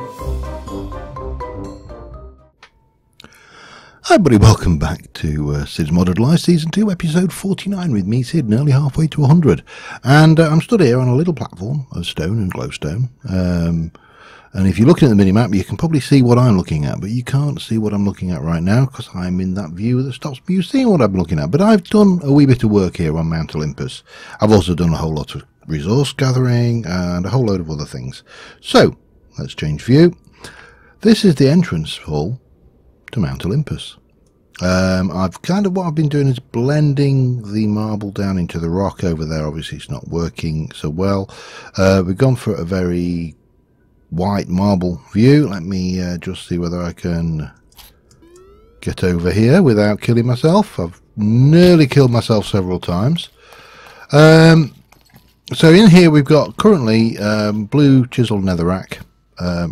Hi everybody, welcome back to Cids Modded Live Season 2, Episode 49 with me, Cid, nearly halfway to 100. And I'm stood here on a little platform of stone and glowstone. And if you're looking at the minimap, you can probably see what I'm looking at, but you can't see what I'm looking at right now because I'm in that view that stops you seeing what I'm looking at. But I've done a wee bit of work here on Mount Olympus. I've also done a whole lot of resource gathering and a whole load of other things. So, let's change view. This is the entrance hall to Mount Olympus. What I've been doing is blending the marble down into the rock over there. Obviously it's not working so well. We've gone for a very white marble view. Let me just see whether I can get over here without killing myself. I've nearly killed myself several times. So in here we've got currently blue chiseled netherrack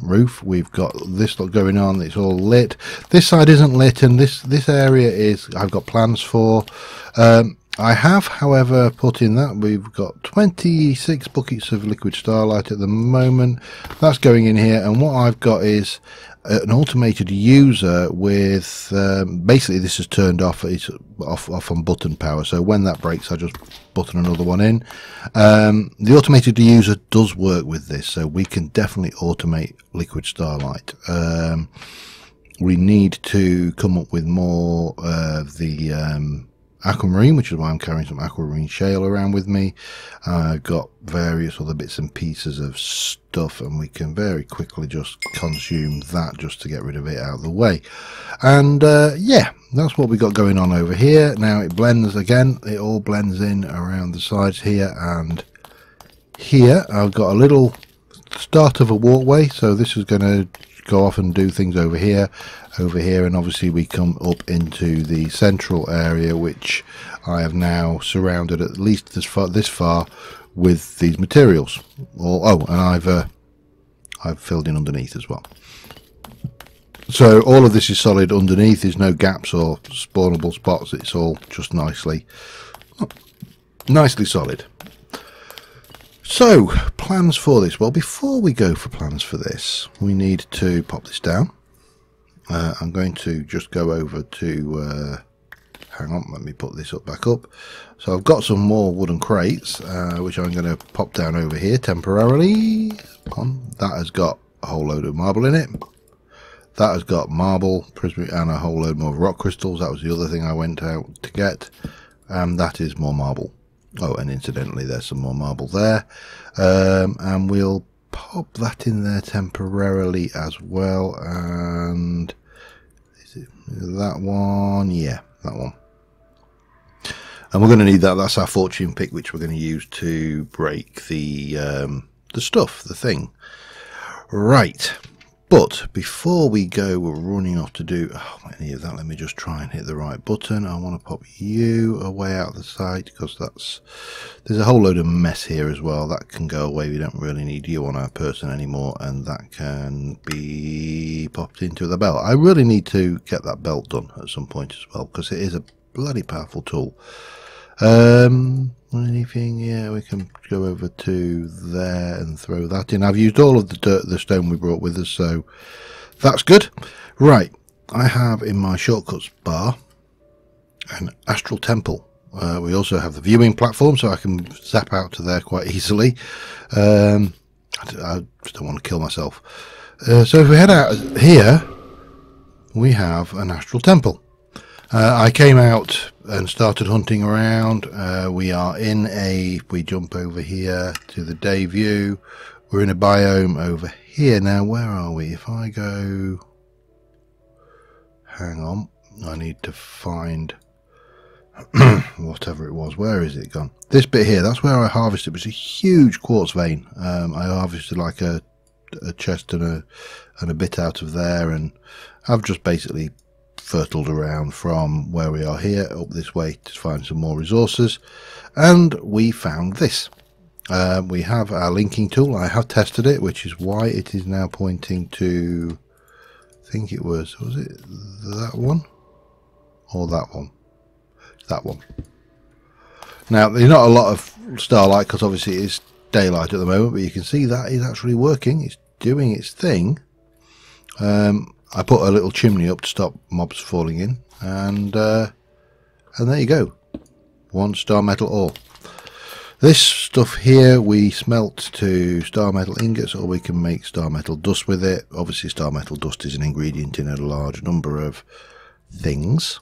roof. We've got this lot going on. It's all lit. This side isn't lit, and this area is I've got plans for. I have, however, put in that we've got 26 buckets of liquid starlight at the moment. That's going in here, and what I've got is an automated user with basically this is turned off. It's off on button power, so when that breaks I just button another one in. The automated user does work with this, so we can definitely automate liquid starlight. We need to come up with more of the aquamarine, which is why I'm carrying some aquamarine shale around with me. I've got various other bits and pieces of stuff, and we can very quickly just consume that just to get rid of it out of the way. And yeah, that's what we got going on over here. Now it blends again, it all blends in around the sides here and here. I've got a little start of a walkway, so this is going to go off and do things over here, and obviously we come up into the central area, which I have now surrounded at least this far with these materials. And I've filled in underneath as well. So all of this is solid underneath. There's no gaps or spawnable spots. It's all just nicely solid. So, plans for this. Well, before we go for plans for this, we need to pop this down. I'm going to just go over to, hang on, let me put this back up. So I've got some more wooden crates, which I'm going to pop down over here temporarily. That has got a whole load of marble in it. That has got marble, prism, and a whole load more rock crystals. That was the other thing I went out to get. And that is more marble. Oh, and incidentally, there's some more marble there. And we'll pop that in there temporarily as well. And is it that one? Yeah, that one. And we're going to need that. That's our fortune pick, which we're going to use to break the stuff, the thing. Right. But before we go, we're running off to do any of that. Let me just try and hit the right button. I want to pop you away out of the site because there's a whole load of mess here as well. That can go away. We don't really need you on our person anymore, and that can be popped into the belt. I really need to get that belt done at some point as well because it is a bloody powerful tool. Anything? Yeah, we can go over to there and throw that in. I've used all of the stone we brought with us, so that's good. Right, I have in my shortcuts bar an astral temple. We also have the viewing platform, so I can zap out to there quite easily. I just don't want to kill myself. So if we head out here, we have an astral temple. I came out and started hunting around. We jump over here to the day view. We're in a biome over here. Now, where are we? If I go, hang on, I need to find whatever it was. Where is it gone? This bit here, that's where I harvested. It was a huge quartz vein. I harvested like a chest and a bit out of there, and I've just basically fertiled around from where we are here up this way to find some more resources, and we found this. We have our linking tool. I have tested it, which is why it is now pointing to, I think it was it that one or that one? That one. Now there's not a lot of starlight because obviously it is daylight at the moment, but you can see that is actually working. It's doing its thing. I put a little chimney up to stop mobs falling in, and there you go, 1 star metal ore. This stuff here we smelt to star metal ingots, or we can make star metal dust with it. Obviously star metal dust is an ingredient in a large number of things,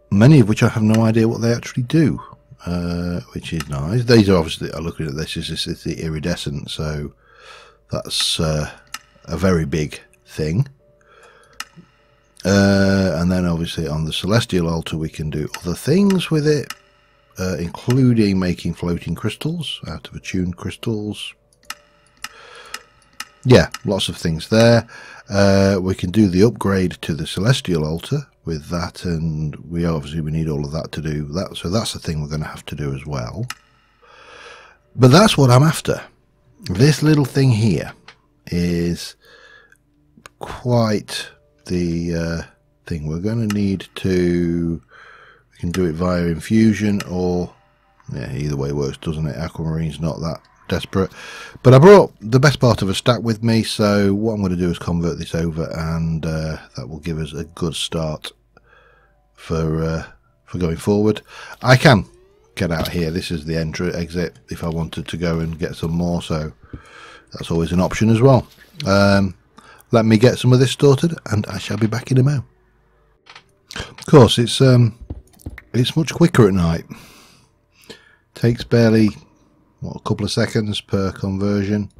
many of which I have no idea what they actually do, which is nice. These are obviously, looking at this, is the iridescent, so that's a very big thing. And then obviously on the celestial altar we can do other things with it, including making floating crystals out of attuned crystals. Yeah, lots of things there. We can do the upgrade to the celestial altar with that, and we need all of that to do that, so that's the thing we're going to have to do as well. But that's what I'm after. This little thing here is quite the thing. We're going to need to, we can do it via infusion, or yeah, either way works, doesn't it? Aquamarine's not that desperate, but I brought the best part of a stack with me, so what I'm going to do is convert this over, and that will give us a good start for going forward. I can get out here. This is the exit if I wanted to go and get some more, so that's always an option as well. Let me get some of this sorted, and I shall be back in a mo. Of course, it's much quicker at night. Takes barely, what, a couple of seconds per conversion.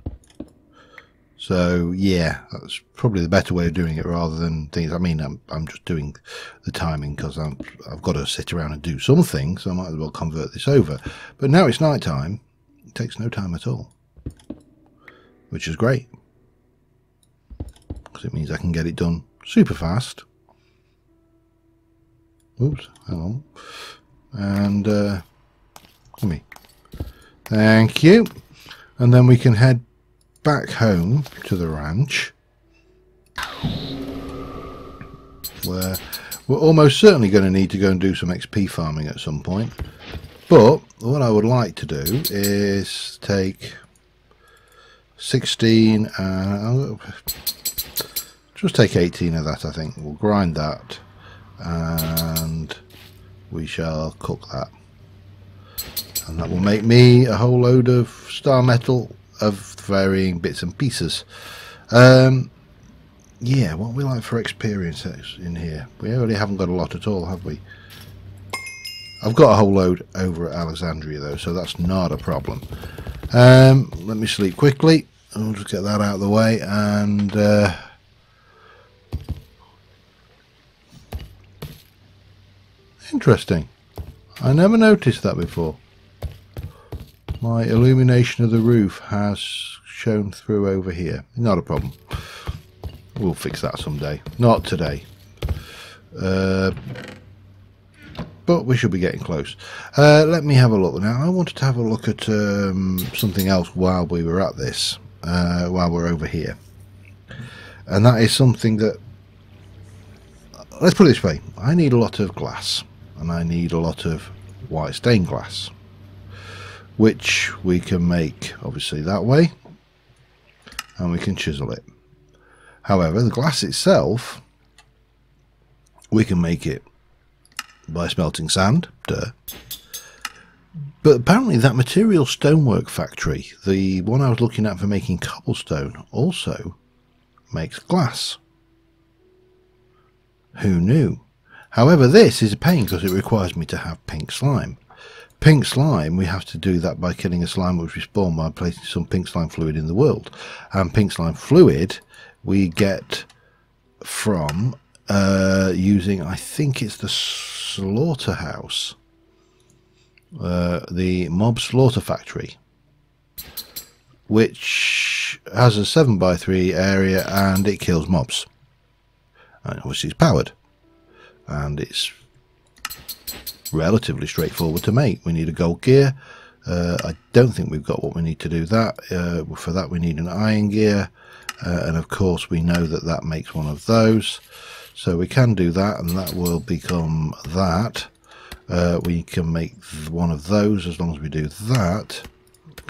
So yeah, that's probably the better way of doing it, rather than things. I mean, I'm just doing the timing because I've got to sit around and do something, so I might as well convert this over. But now it's night time. It takes no time at all, which is great, because it means I can get it done super fast. Oops, hang on. And come here. Thank you. And then we can head back home to the ranch, where we're almost certainly going to need to go and do some XP farming at some point. But what I would like to do is take 16 and just take 18 of that. I think we'll grind that, and we shall cook that, and that will make me a whole load of star metal of varying bits and pieces. Yeah, what we like for experience in here. We already haven't got a lot at all, have we? I've got a whole load over at Alexandria though, so that's not a problem. Let me sleep quickly. I'll just get that out of the way, and interesting. I never noticed that before. My illumination of the roof has shown through over here. Not a problem. We'll fix that someday. Not today. But we should be getting close. Let me have a look now. I wanted to have a look at something else while we were at this, while we're over here. And that is something that, let's put it this way, I need a lot of glass, and I need a lot of white stained glass, which we can make obviously that way, and we can chisel it. However, the glass itself, we can make it by smelting sand, duh. But apparently that material stonework factory, the one I was looking at for making cobblestone, also makes glass. Who knew? However, this is a pain because it requires me to have pink slime. Pink slime, we have to do that by killing a slime which we spawn by placing some pink slime fluid in the world. And pink slime fluid we get from using, I think it's the slaughterhouse, the mob slaughter factory, which has a 7x3 area, and it kills mobs. And obviously it's powered, and it's relatively straightforward to make. We need a gold gear. I don't think we've got what we need to do that. For that we need an iron gear, and of course we know that that makes one of those, so we can do that, and that will become that. We can make one of those as long as we do that,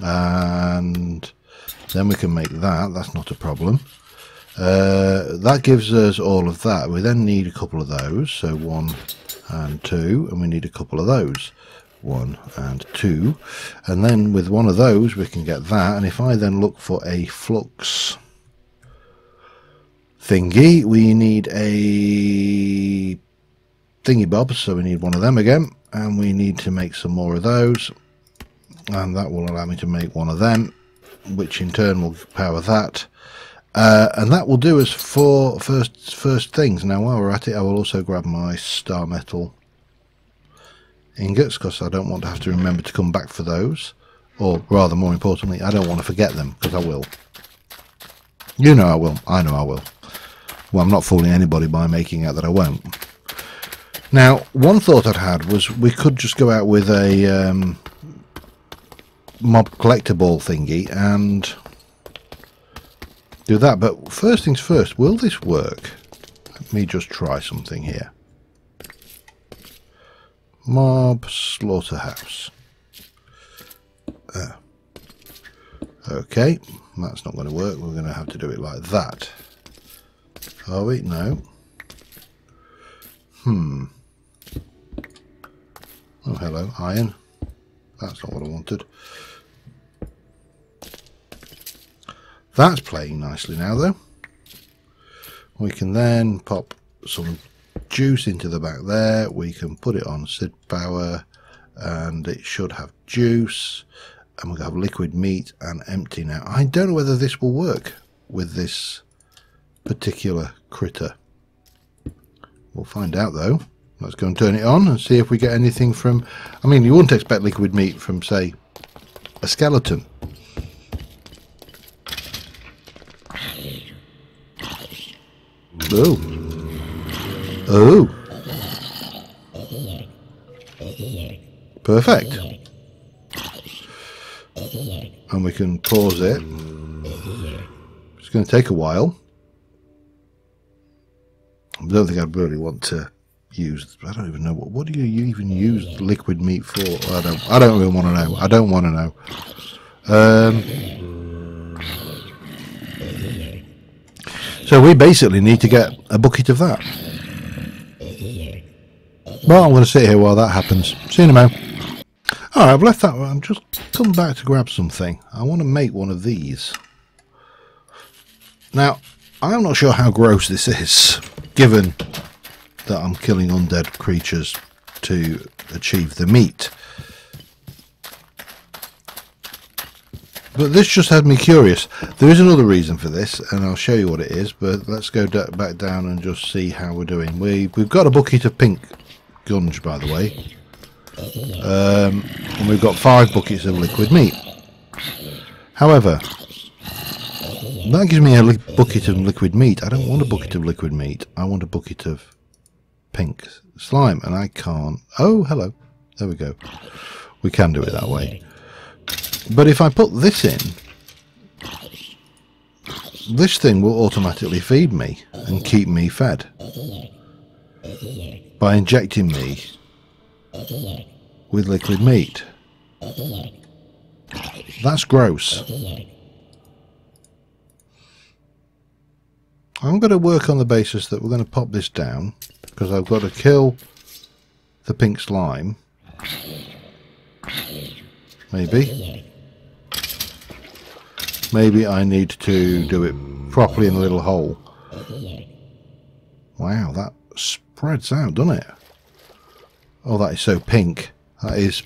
and Then we can make that. That's not a problem. That gives us all of that. We then need a couple of those. So 1 and 2. And we need a couple of those. 1 and 2. And then with one of those we can get that. And if I then look for a flux thingy, we need a thingy bob, so we need one of them again, and we need to make some more of those, and that will allow me to make one of them, which in turn will power that, and that will do us for first things. Now while we're at it, I will also grab my star metal ingots, because I don't want to have to remember to come back for those, or rather more importantly, I don't want to forget them, because I will. You know I will. I know I will. Well, I'm not fooling anybody by making out that I won't. Now, one thought I'd had was we could just go out with a mob collector ball thingy and do that. But first things first, will this work? Let me just try something here. Mob slaughterhouse. Okay, that's not going to work. We're going to have to do it like that. Are we? No. Oh, hello, iron. That's not what I wanted. That's playing nicely now, though. We can then pop some juice into the back there. We can put it on Cid power, and it should have juice. And we're going to have liquid meat and empty now. I don't know whether this will work with this particular critter. We'll find out though. Let's go and turn it on and see if we get anything from... I mean, you wouldn't expect liquid meat from, say, a skeleton. Oh. Oh. Perfect. And we can pause it. It's going to take a while. I don't think I'd really want to use... I don't even know what do you even use liquid meat for? I don't really want to know. I don't want to know. So we basically need to get a bucket of that. Well, I'm going to sit here while that happens. See you in a moment. Alright, I've left that one. I'm just come back to grab something. I want to make one of these. Now, I'm not sure how gross this is, given that I'm killing undead creatures to achieve the meat. But this just had me curious. There is another reason for this, and I'll show you what it is, but let's go back down and just see how we're doing. We've got a bucket of pink gunge, by the way. And we've got 5 buckets of liquid meat. However, that gives me a bucket of liquid meat. I don't want a bucket of liquid meat. I want a bucket of pink slime, and I can't... Oh, hello. There we go. We can do it that way. But if I put this in, this thing will automatically feed me and keep me fed by injecting me with liquid meat. That's gross. I'm going to work on the basis that we're going to pop this down, because I've got to kill the pink slime. Maybe I need to do it properly in a little hole. Wow, that spreads out, doesn't it? Oh, that is so pink. That is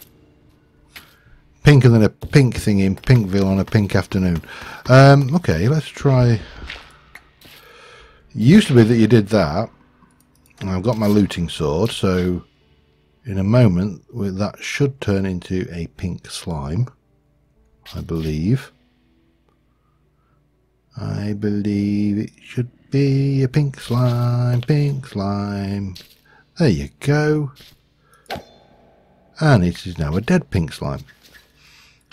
pinker than a pink thing in Pinkville on a pink afternoon. Okay, let's try. It used to be that you did that. And I've got my looting sword, so in a moment that should turn into a pink slime, I believe. I believe it should be a pink slime, pink slime. There you go. And it is now a dead pink slime.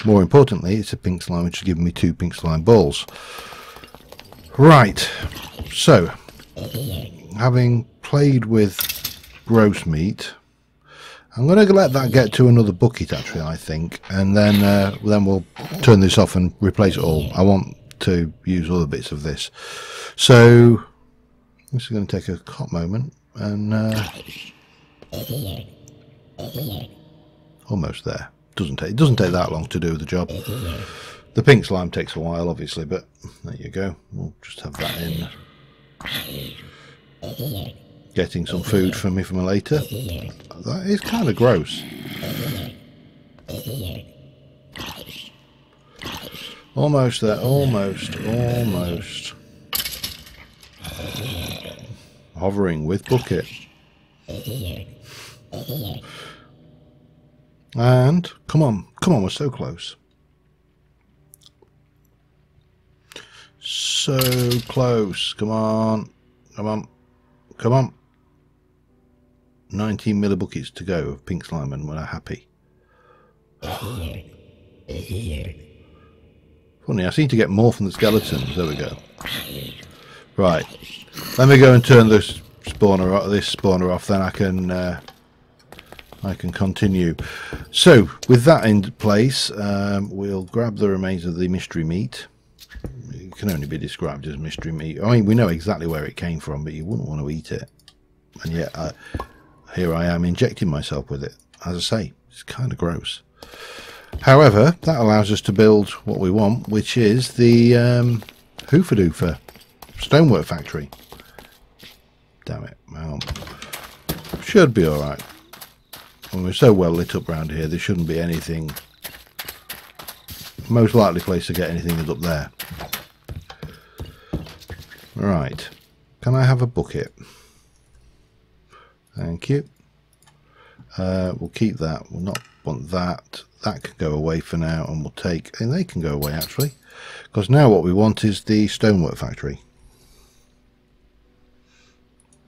More importantly, it's a pink slime which has given me 2 pink slime balls. Right, so having played with gross meat, I'm going to let that get to another bucket actually, I think, and then we'll turn this off and replace it all. I want to use other bits of this. So this is going to take a hot moment, and almost there. It doesn't take that long to do the job. The pink slime takes a while, obviously, but there you go. We'll just have that in. Getting some food for me from later. That is kind of gross. Almost there, almost. Hovering with bucket. And come on, we're so close. So close. Come on. 19 millibuckets to go of pink slime, and we're happy. Funny, I seem to get more from the skeletons. There we go. Right, let me go and turn this spawner off, then I can continue. So with that in place, we'll grab the remains of the mystery meat. It can only be described as mystery meat. I mean, we know exactly where it came from, but you wouldn't want to eat it. And yet here I am injecting myself with it. As I say, it's kind of gross. However, that allows us to build what we want, which is the Hoofa-Doofa stonework factory. Damn it. Well, should be alright. And we're so well lit up around here, there shouldn't be anything. Most likely place to get anything is up there. Right. Can I have a bucket? Thank you. We'll keep that. We'll not want that. That can go away for now, and we'll take, and they can go away actually, because now what we want is the stonework factory,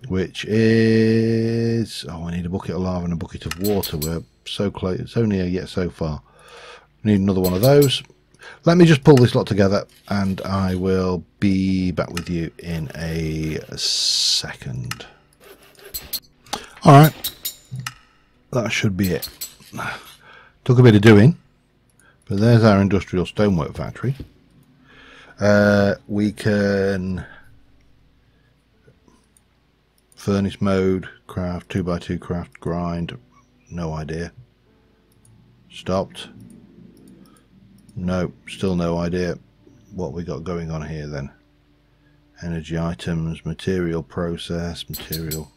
which is, oh, I need a bucket of lava and a bucket of water. We're so close. It's only yet so far. We need another one of those. Let me just pull this lot together, and I will be back with you in a second. Alright, that should be it. Took a bit of doing, but there's our industrial stonework factory. We can furnace mode, craft, 2x2 craft, grind, no idea. Stopped. No, still no idea what we got going on here then. Energy items, material process, material.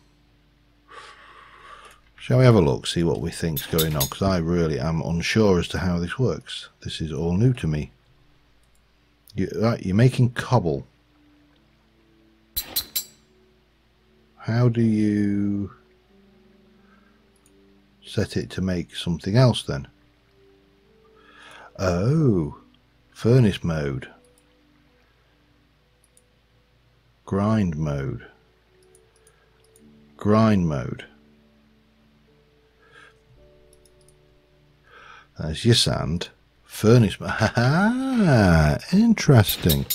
Shall we have a look, see what we think's going on? Because I really am unsure as to how this works. This is all new to me. Right, you're making cobble. How do you set it to make something else then? Oh, furnace mode. Grind mode. Grind mode. There's your sand. Furnace mode. Ha-ha! Interesting.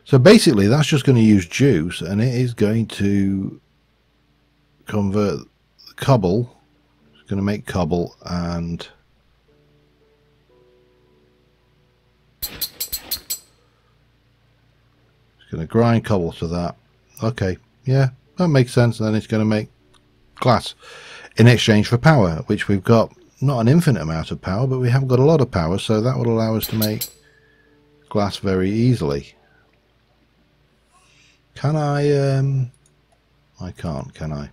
So basically that's just going to use juice, and it is going to convert cobble. It's going to make cobble, and it's going to grind cobble to that. Okay, yeah, that makes sense. And then it's going to make glass in exchange for power, which we've got not an infinite amount of power, but we have got a lot of power, so that would allow us to make glass very easily. Can I can't, can I?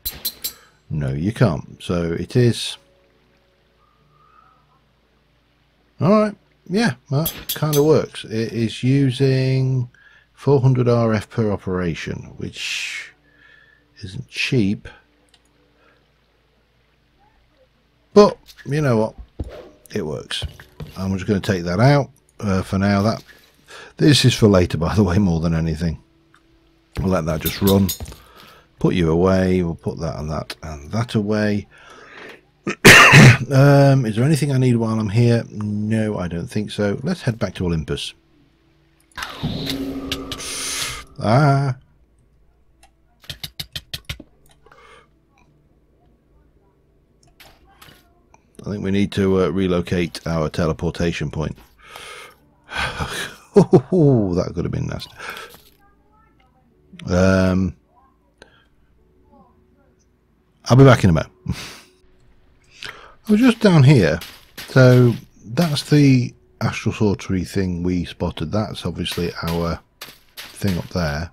No, you can't. So it is. Alright, yeah, that kind of works. It is using 400 RF per operation, which isn't cheap. But, you know what? It works. I'm just going to take that out for now. This is for later, by the way, more than anything. We'll let that just run. Put you away. We'll put that and that away. Is there anything I need while I'm here? No, I don't think so. Let's head back to Olympus. Ah. I think we need to relocate our teleportation point. Oh, that could have been nasty. I'll be back in a moment. I was just down here, so that's the astral sorcery thing we spotted. That's obviously our thing up there,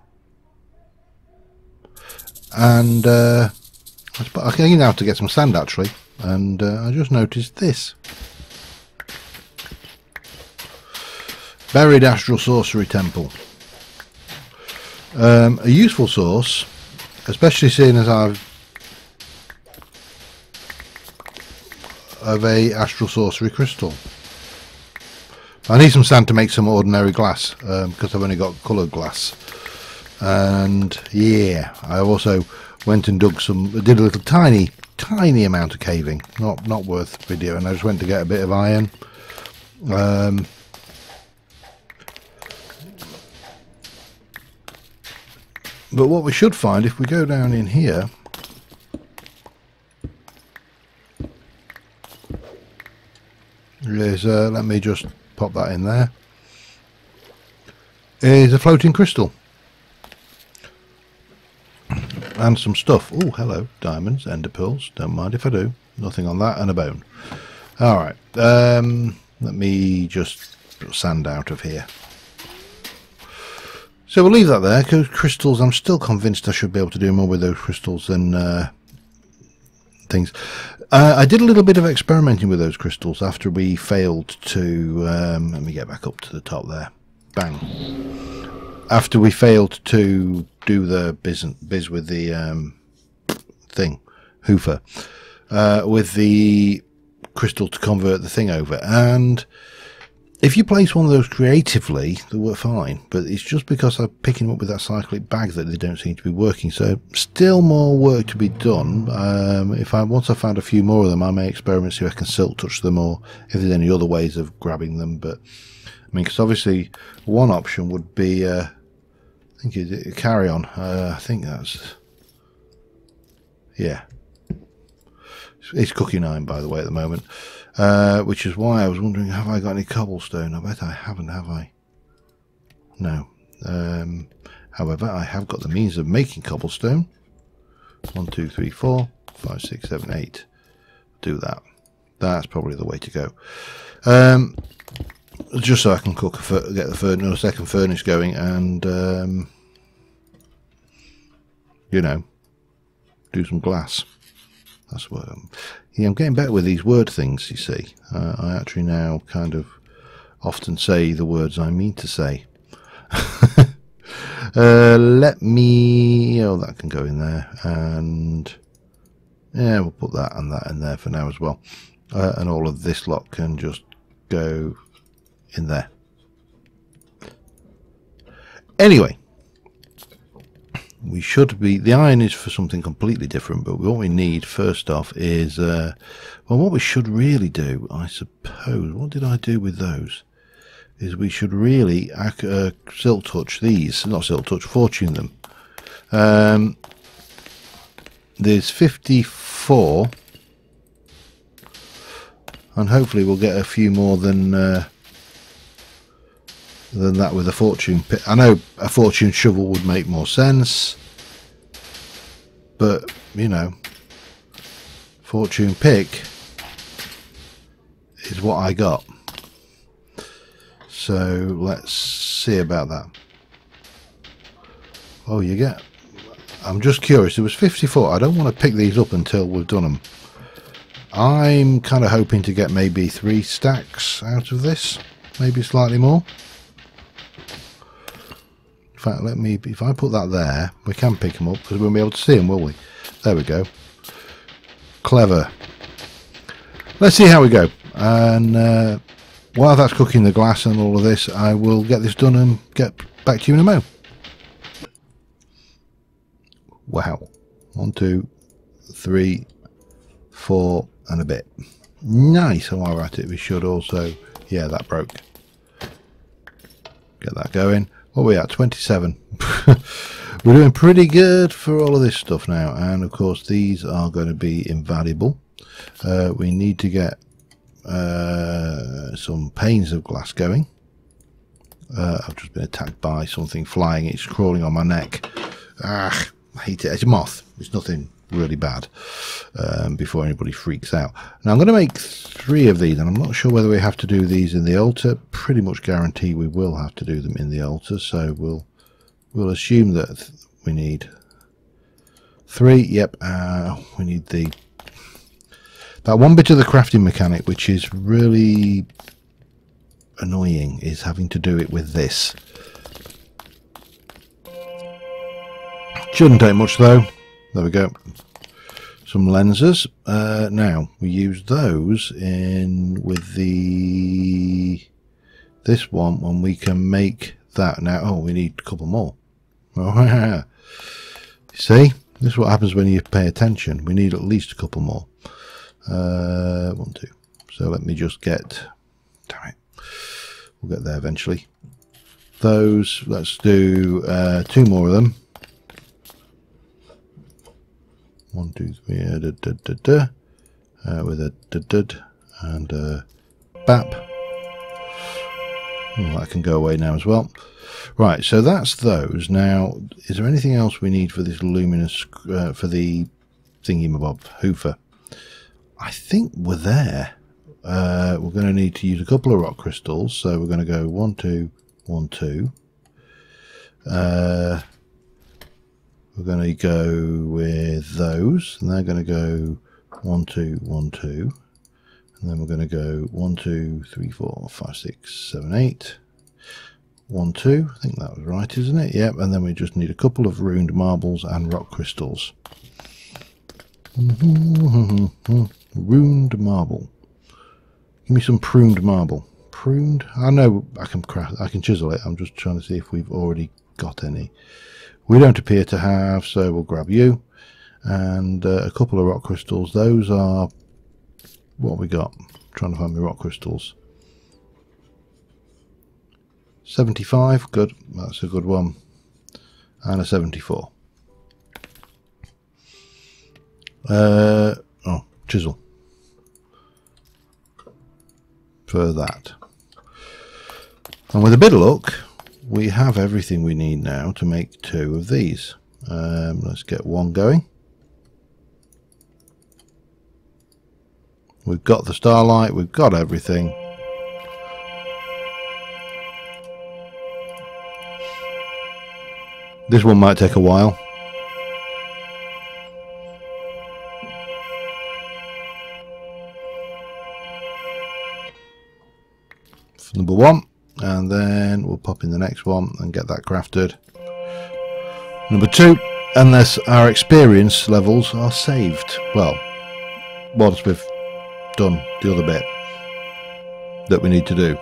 and I came out to get some sand actually, and I just noticed this buried astral sorcery temple. A useful source, especially seeing as I've of a astral sorcery crystal. I need some sand to make some ordinary glass because I've only got coloured glass. And yeah, I also went and did a little tiny amount of caving, not worth video, and I just went to get a bit of iron. But what we should find if we go down in here is, let me just pop that in there, is a floating crystal and some stuff. Oh, hello, diamonds, ender pearls, don't mind if I do. Nothing on that, and a bone. Alright, let me just put sand out of here. So we'll leave that there, because crystals, I'm still convinced I should be able to do more with those crystals than things. I did a little bit of experimenting with those crystals after we failed to, let me get back up to the top there, bang. After we failed to do the biz with the thing, hoofer, with the crystal to convert the thing over, and if you place one of those creatively, they work fine, but it's just because I'm picking them up with that cyclic bag that they don't seem to be working. So still more work to be done. Once I found a few more of them, I may experiment, see if I can silk touch them, or if there's any other ways of grabbing them. But I mean, because obviously one option would be, I think it's carry on. I think that's, yeah. It's cooking iron, by the way, at the moment. Which is why I was wondering, have I got any cobblestone? I bet I haven't, have I? No. However, I have got the means of making cobblestone. 1, 2, 3, 4, 5, 6, 7, 8. Do that. That's probably the way to go. Just so I can cook, get the second furnace going, and you know, do some glass. That's what I'm getting better with these word things, you see. I actually now kind of often say the words I mean to say. Let me, that can go in there, and yeah, we'll put that and that in there for now as well. And all of this lot can just go in there. Anyway, we should be, the iron is for something completely different, but what we need first off is, well, what we should really do, I suppose, what did I do with those, is we should really silk touch these, not silk touch, fortune them. There's 54, and hopefully we'll get a few more than that with a fortune pick. I know a fortune shovel would make more sense, but you know, fortune pick is what I got. So let's see about that. Oh, you get, I'm just curious, there was 54. I don't want to pick these up until we've done them. I'm kind of hoping to get maybe 3 stacks out of this, maybe slightly more. In fact, let me, if I put that there, we can pick them up because we won't be able to see them, will we? There we go. Clever. Let's see how we go. And while that's cooking the glass and all of this, I will get this done and get back to you in a mo. Wow. 1, 2, 3, 4 and a bit. Nice. Oh, all right, we should also, yeah, that broke. Get that going. What are we at? 27. We're doing pretty good for all of this stuff now, and of course these are going to be invaluable. We need to get some panes of glass going. I've just been attacked by something flying. It's crawling on my neck. Ah, I hate it. It's a moth. It's nothing really bad. Before anybody freaks out. Now I'm going to make 3 of these, and I'm not sure whether we have to do these in the altar. Pretty much guarantee we will have to do them in the altar. So we'll assume that we need 3. Yep. We need that one bit of the crafting mechanic, which is really annoying, is having to do it with this. Shouldn't take much though. There we go. Some lenses. Now we use those in with this one when we can make that. Now, oh, we need a couple more. See, this is what happens when you pay attention. We need at least a couple more. 1, 2. So let me just get. Damn it. We'll get there eventually. Those. Let's do 2 more of them. 1, 2, 3. With a and bap. Oh, that can go away now as well. Right, so that's those. Now, is there anything else we need for this luminous for the thingy-mabob hoofer? I think we're there. We're going to need to use a couple of rock crystals, so we're going to go 1, 2, 1, 2. We're going to go with those, and they're going to go 1, 2, 1, 2, and then we're going to go 1, 2, 3, 4, 5, 6, 7, 8. 1, 2. I think that was right, isn't it? Yep. And then we just need a couple of ruined marbles and rock crystals. Ruined marble. Give me some pruned marble. Pruned? I know I can chisel it. I'm just trying to see if we've already got any. We don't appear to have, so we'll grab you. And a couple of rock crystals. Those are what we got. I'm trying to find my rock crystals. 75, good. That's a good one. And a 74. Oh, chisel. For that. And with a bit of luck, we have everything we need now to make 2 of these. Let's get 1 going. We've got the starlight, we've got everything. This one might take a while. Number 1, and then we'll pop in the next one and get that crafted. Number 2, unless our experience levels are saved. Well, once we've done the other bit that we need to do.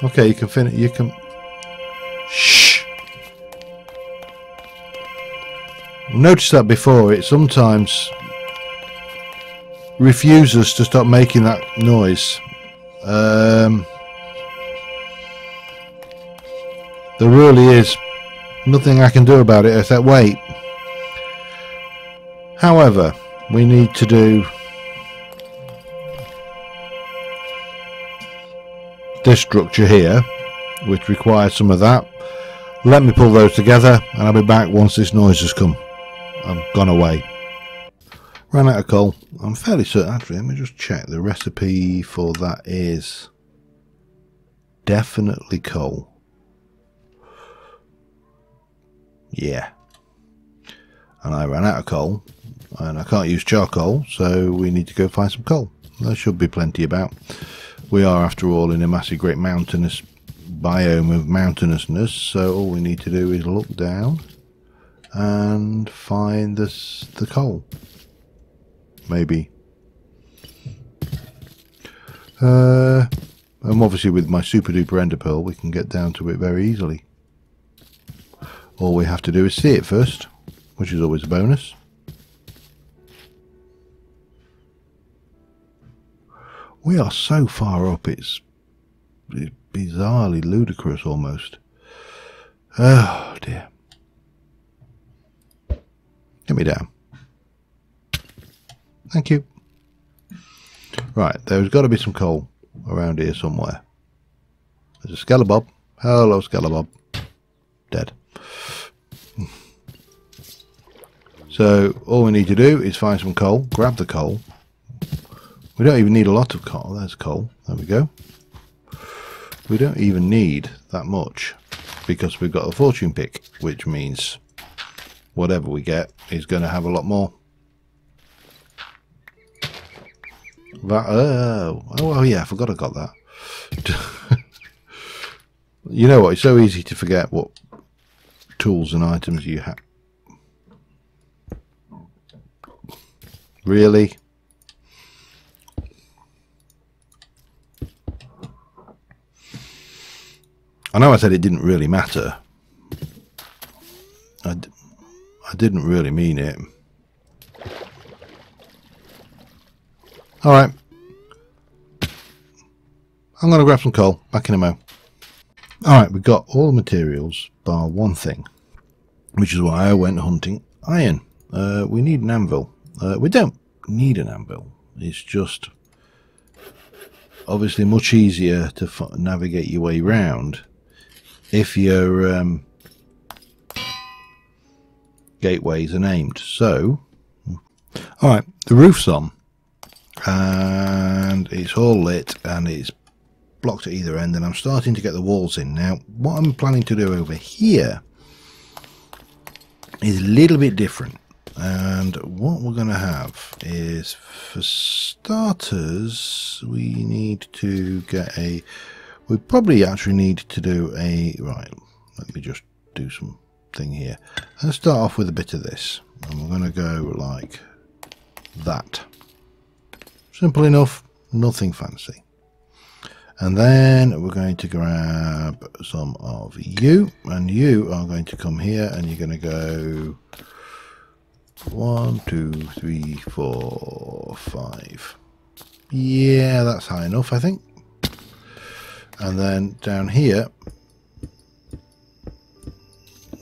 Okay, you can finish. You can. Shh. I've noticed that before. It sometimes refuses to stop making that noise. There really is nothing I can do about it except wait. However, we need to do this structure here, which requires some of that. Let me pull those together and I'll be back once this noise has come and gone away. Ran out of coal. I'm fairly certain, actually, let me just check. The recipe for that is definitely coal. Yeah. And I ran out of coal and I can't use charcoal, so we need to go find some coal. There should be plenty about. We are, after all, in a massive great mountainous biome of mountainousness, so all we need to do is look down and find the coal. Maybe. And obviously with my super duper ender pearl we can get down to it very easily. All we have to do is see it first, which is always a bonus. We are so far up, it's bizarrely ludicrous almost. Oh dear. Get me down. Thank you. Right, there's got to be some coal around here somewhere. There's a Skelelob. Hello, Skelelob. Dead. So all we need to do is find some coal, grab the coal. We don't even need a lot of coal. There's coal. There we go. We don't even need that much because we've got a fortune pick, which means whatever we get is going to have a lot more. Oh yeah, I forgot I got that. You know what? It's so easy to forget what tools and items you have. Really? I know I said it didn't really matter. I didn't really mean it. Alright. I'm going to grab some coal. Back in a mo. Alright, we've got all the materials bar one thing, which is why I went hunting iron. We need an anvil. We don't need an anvil. It's just obviously much easier to navigate your way around if your gateways are named. So, alright, the roof's on and it's all lit and it's blocked at either end, and I'm starting to get the walls in. Now, what I'm planning to do over here is a little bit different, and what we're going to have is, for starters, we need to get a, we probably actually need to do a, right, let me just do something here. Let's start off with a bit of this, and we're going to go like that. Simple enough, nothing fancy. And then we're going to grab some of you, and you are going to come here, and you're going to go 1, 2, 3, 4, 5. Yeah, that's high enough, I think. And then down here,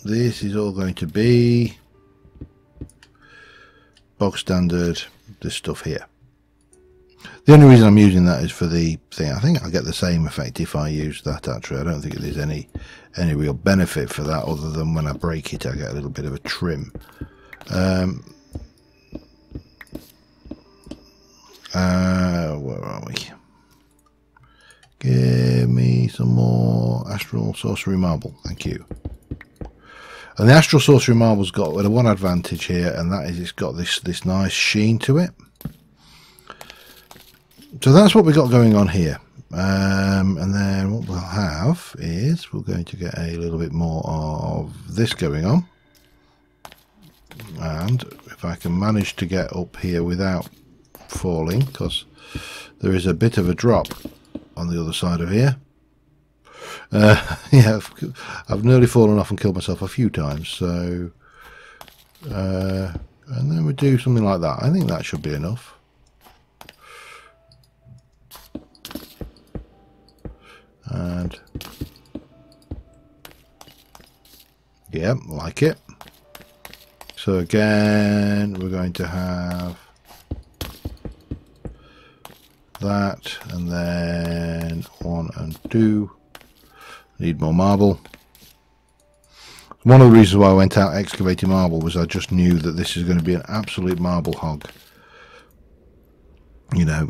this is all going to be bog standard, this stuff here. The only reason I'm using that is for the thing. I think I'll get the same effect if I use that, actually. I don't think there's any real benefit for that, other than when I break it I get a little bit of a trim. Where are we? Give me some more Astral Sorcery Marble, thank you. And the Astral Sorcery Marble's got one advantage here, and that is it's got this nice sheen to it. So that's what we've got going on here. And then what we'll have is we're going to get a little bit more of this going on. And if I can manage to get up here without falling, because there is a bit of a drop on the other side of here. Yeah, I've nearly fallen off and killed myself a few times. So, and then we do something like that. I think that should be enough. And yeah, like it. So again, we're going to have that, and then 1 and 2. Need more marble. One of the reasons why I went out excavating marble was I just knew that this is going to be an absolute marble hog. You know,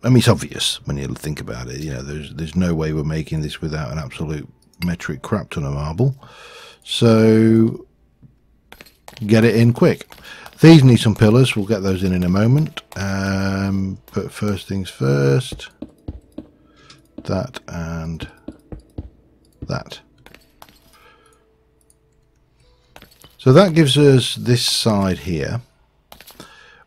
I mean, it's obvious when you think about it. You know, there's no way we're making this without an absolute metric crap ton of marble. So get it in quick. These need some pillars. We'll get those in a moment. But first things first. That and that. So that gives us this side here.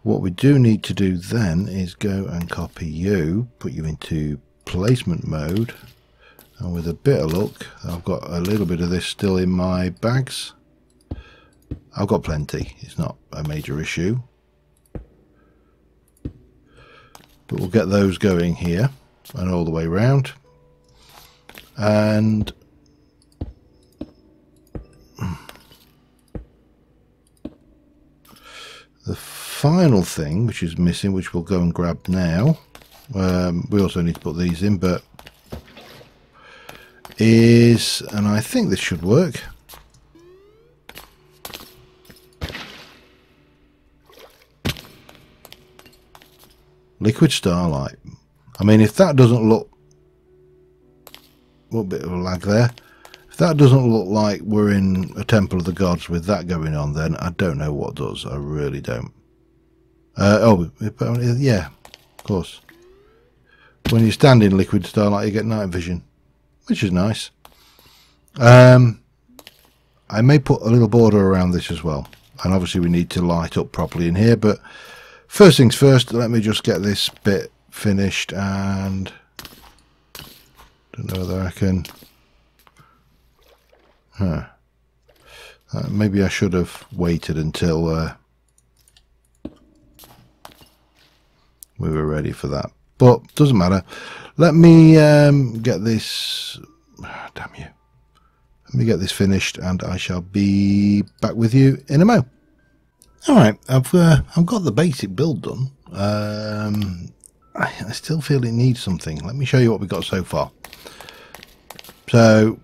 What we do need to do then is go and copy you, put you into placement mode, and with a bit of luck, I've got a little bit of this still in my bags. I've got plenty, it's not a major issue. But we'll get those going here and all the way around. And the final thing which is missing, which we'll go and grab now, we also need to put these in, but is, and I think this should work, liquid starlight. I mean, if that doesn't look, a little bit of a lag there, if that doesn't look like we're in a temple of the gods with that going on, then I don't know what does. I really don't. Oh yeah, of course, when you stand in liquid starlight you get night vision, which is nice. I may put a little border around this as well, and obviously we need to light up properly in here, but first things first, let me just get this bit finished, and don't know whether I can, maybe I should have waited until we were ready for that, but doesn't matter. Let me get this, damn you, let me get this finished and I shall be back with you in a mo. Alright, I've got the basic build done. I still feel it needs something. Let me show you what we've got so far. So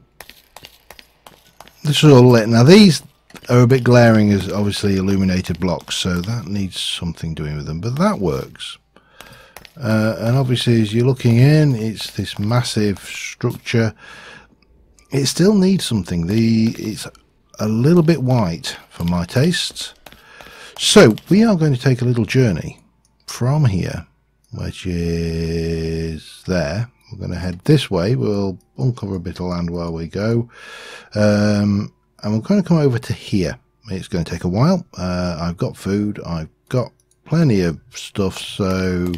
this is all lit. Now these are a bit glaring as obviously illuminated blocks, so that needs something doing with them, but that works. And obviously as you're looking in, it's this massive structure. It still needs something. It's a little bit white for my tastes. So we are going to take a little journey from here, which is there. We're going to head this way. We'll uncover a bit of land while we go. And we're going to come over to here. It's going to take a while. I've got food. I've got plenty of stuff. So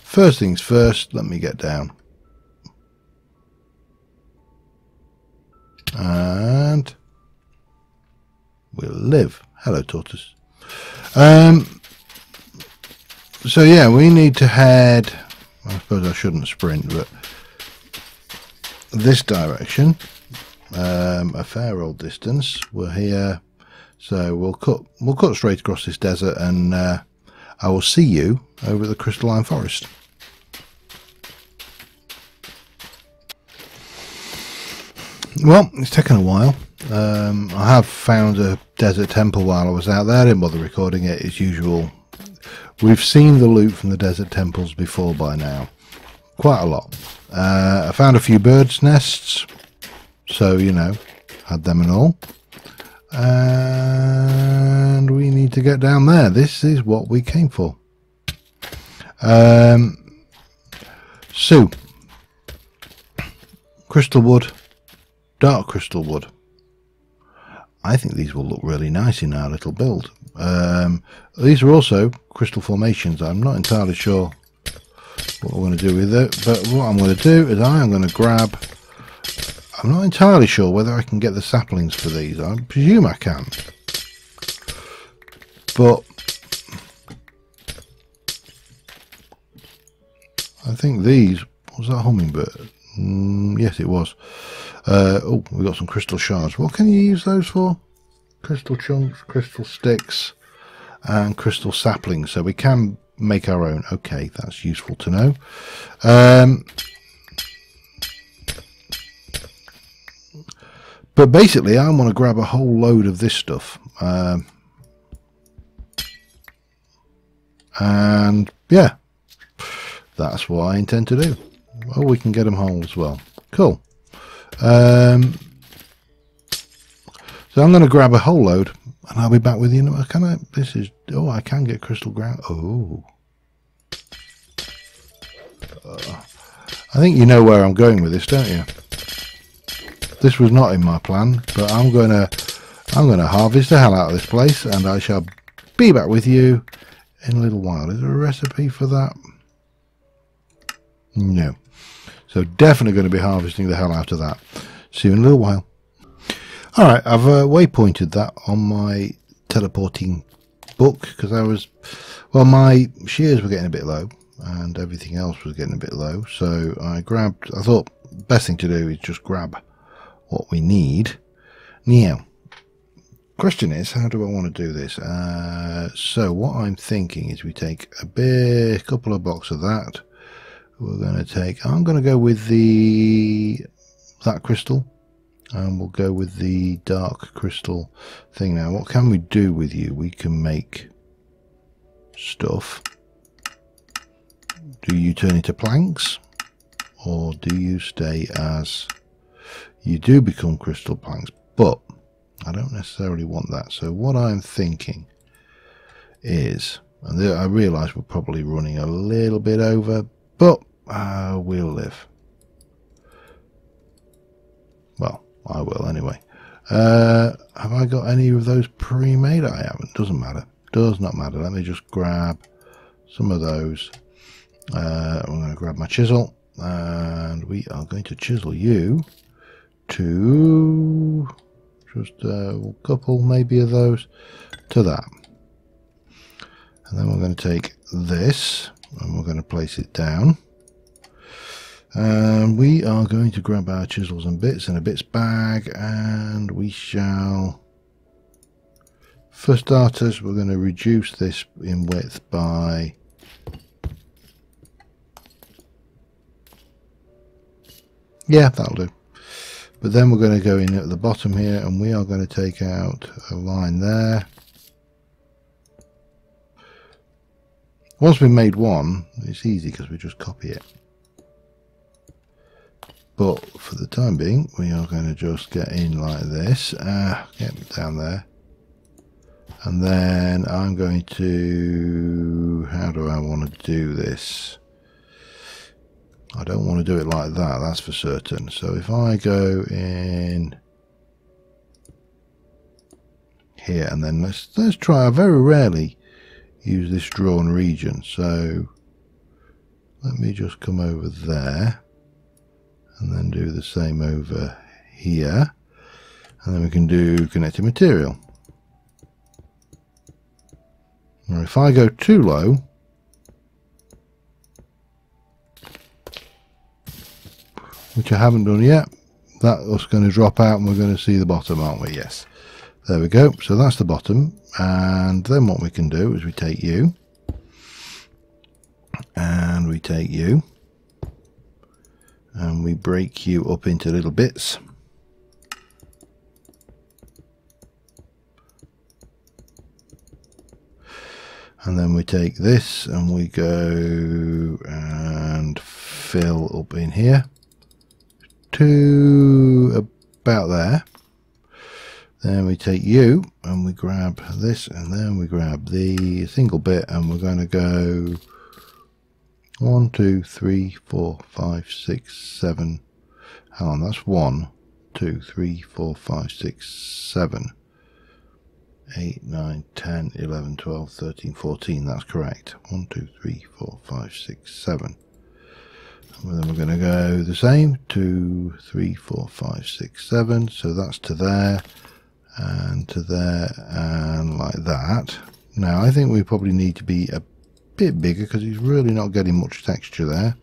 first things first, let me get down. And we'll live. Hello, tortoise. So yeah, we need to head, I suppose I shouldn't sprint, but this direction, a fair old distance. We're here, so we'll cut straight across this desert, and I will see you over at the crystalline forest. Well, it's taken a while. I have found a desert temple while I was out there. I didn't bother recording it as usual. We've seen the loot from the desert temples before by now. Quite a lot. I found a few birds' nests. So, you know, had them and all. And we need to get down there. This is what we came for. So, crystal wood. Dark crystal wood. I think these will look really nice in our little build. These are also crystal formations. I'm not entirely sure what I'm going to do with it, but what I'm going to do is I'm going to grab, I'm not entirely sure whether I can get the saplings for these. I presume I can, but I think these, was that a hummingbird? Yes, it was. Oh, we've got some crystal shards. What can you use those for? Crystal chunks, crystal sticks, and crystal saplings. So we can make our own. Okay, that's useful to know. But basically, I want to grab a whole load of this stuff. And yeah, that's what I intend to do. Oh, we can get them whole as well. Cool. So I'm going to grab a whole load and I'll be back with you. Can I? This is, oh, I can get crystal ground. Oh, I think you know where I'm going with this, don't you? This was not in my plan, but I'm going to harvest the hell out of this place, and I shall be back with you in a little while. Is there a recipe for that? No. So definitely going to be harvesting the hell out of that. See you in a little while. Alright, I've waypointed that on my teleporting book, because I was, well, my shears were getting a bit low and everything else was getting a bit low, so I thought best thing to do is just grab what we need. Now, Question is, how do I want to do this? So what I'm thinking is we take a couple of blocks of that. We're going to take, I'm going to go with that crystal, and we'll go with the dark crystal thing. Now what can we do with you? We can make stuff. Do you turn into planks, or do you stay as, you do become crystal planks, but I don't necessarily want that. So what I'm thinking is, and I realise we're probably running a little bit over, but we'll live. Well, I will anyway. Have I got any of those pre-made? I haven't. Doesn't matter. Does not matter. Let me just grab some of those. I'm going to grab my chisel, and we are going to chisel you to just a couple maybe of those to that. And then we're going to take this and we're going to place it down. And we are going to grab our chisels and bits in a bits bag, and we shall, for starters, we're going to reduce this in width by, yeah, that'll do. But then we're going to go in at the bottom here, and we are going to take out a line there. Once we've made one, it's easy because we just copy it. But for the time being, we are going to just get in like this, get down there. And then I'm going to, how do I want to do this? I don't want to do it like that, that's for certain. So if I go in here, and then let's try, I very rarely use this drawn region. So let me just come over there and then do the same over here. And then we can do connected material. Now if I go too low, which I haven't done yet, that's going to drop out and we're going to see the bottom, aren't we? Yes. There we go. So that's the bottom. And then what we can do is we take you, and we take you, and we break you up into little bits. And then we take this and we go and fill up in here to about there. Then we take you and we grab this, and then we grab the single bit, and we're going to go 1, 2, 3, 4, 5, 6, 7. Hang on, that's 1, 2, 3, 4, 5, 6, 7, 8, 9, 10, 11, 12, 13, 14. That's correct. 1, 2, 3, 4, 5, 6, 7. And then we're going to go the same. 2, 3, 4, 5, 6, 7. So that's to there and to there and like that. Now I think we probably need to be a bit bigger because he's really not getting much texture there.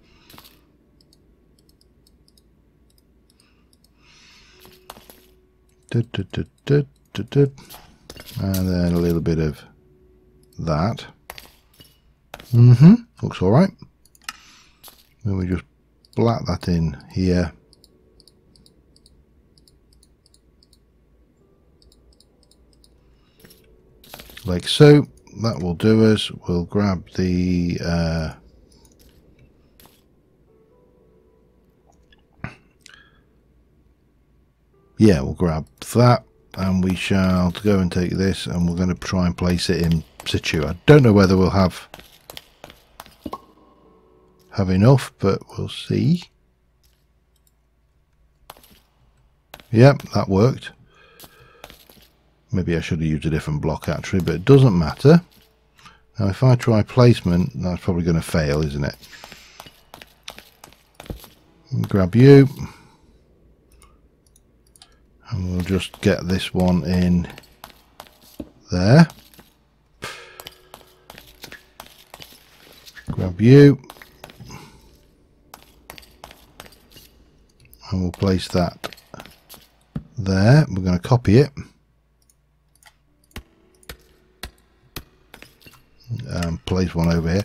And then a little bit of that. Looks all right. Then we just black that in here. Like so. That will do us. We'll grab the yeah, we'll grab that, and we shall go and take this, and we're going to try and place it in situ. I don't know whether we'll have enough, but we'll see. Yep, that worked. Maybe I should have used a different block actually, but it doesn't matter. Now if I try placement, that's probably going to fail, isn't it? Grab you, and we'll just get this one in there. Grab you, and we'll place that there. We're going to copy it. place one over here.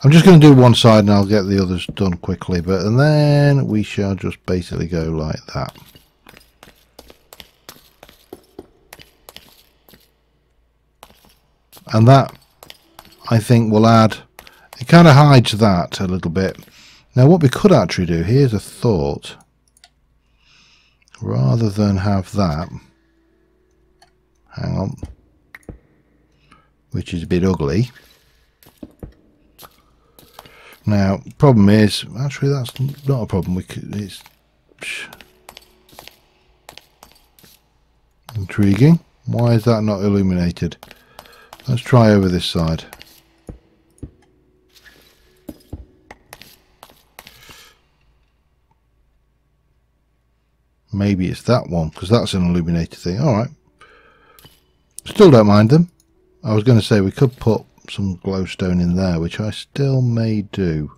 I'm just going to do one side and I'll get the others done quickly, and then we shall just basically go like that. And that, I think, will add, it kind of hides that a little bit. Now what we could actually do, here's a thought, rather than have that, hang on, which is a bit ugly. Now, problem is, actually that's not a problem. It's intriguing. Why is that not illuminated? Let's try over this side. Maybe it's that one, because that's an illuminated thing. Alright. Still don't mind them. I was going to say we could put some glowstone in there, which I still may do.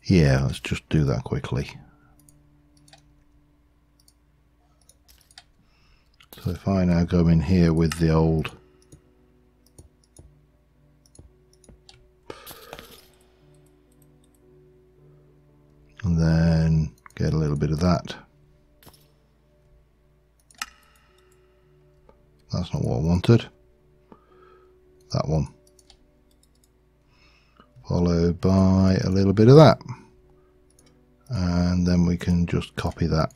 Yeah, let's just do that quickly. So if I now go in here with the old and then get a little bit of that. That's not what I wanted. That one. Followed by a little bit of that. And then we can just copy that.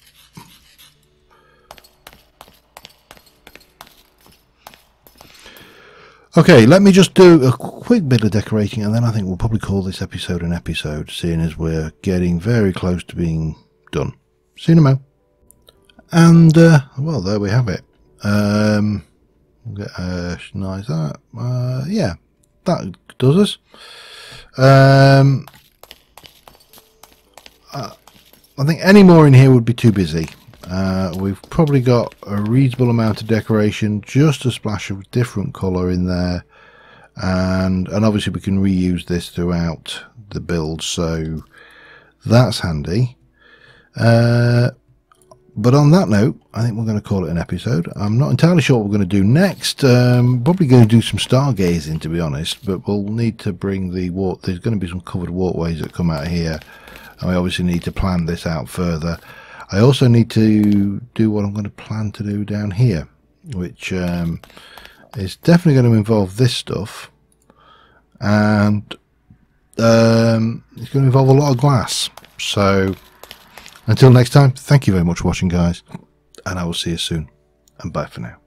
Okay, let me just do a quick bit of decorating and then I think we'll probably call this episode an episode, seeing as we're getting very close to being done. See you in a moment. And, well, there we have it. We'll get nice that. Yeah, that does us. I think any more in here would be too busy. We've probably got a reasonable amount of decoration, just a splash of different colour in there, and obviously we can reuse this throughout the build, so that's handy. But on that note, I think we're going to call it an episode. I'm not entirely sure what we're going to do next. Probably going to do some stargazing, to be honest, but we'll need to bring the there's going to be some covered walkways that come out here, and we obviously need to plan this out further. I also need to do what I'm going to plan to do down here, which is definitely going to involve this stuff, and it's going to involve a lot of glass. So until next time, thank you very much for watching, guys, and I will see you soon, and bye for now.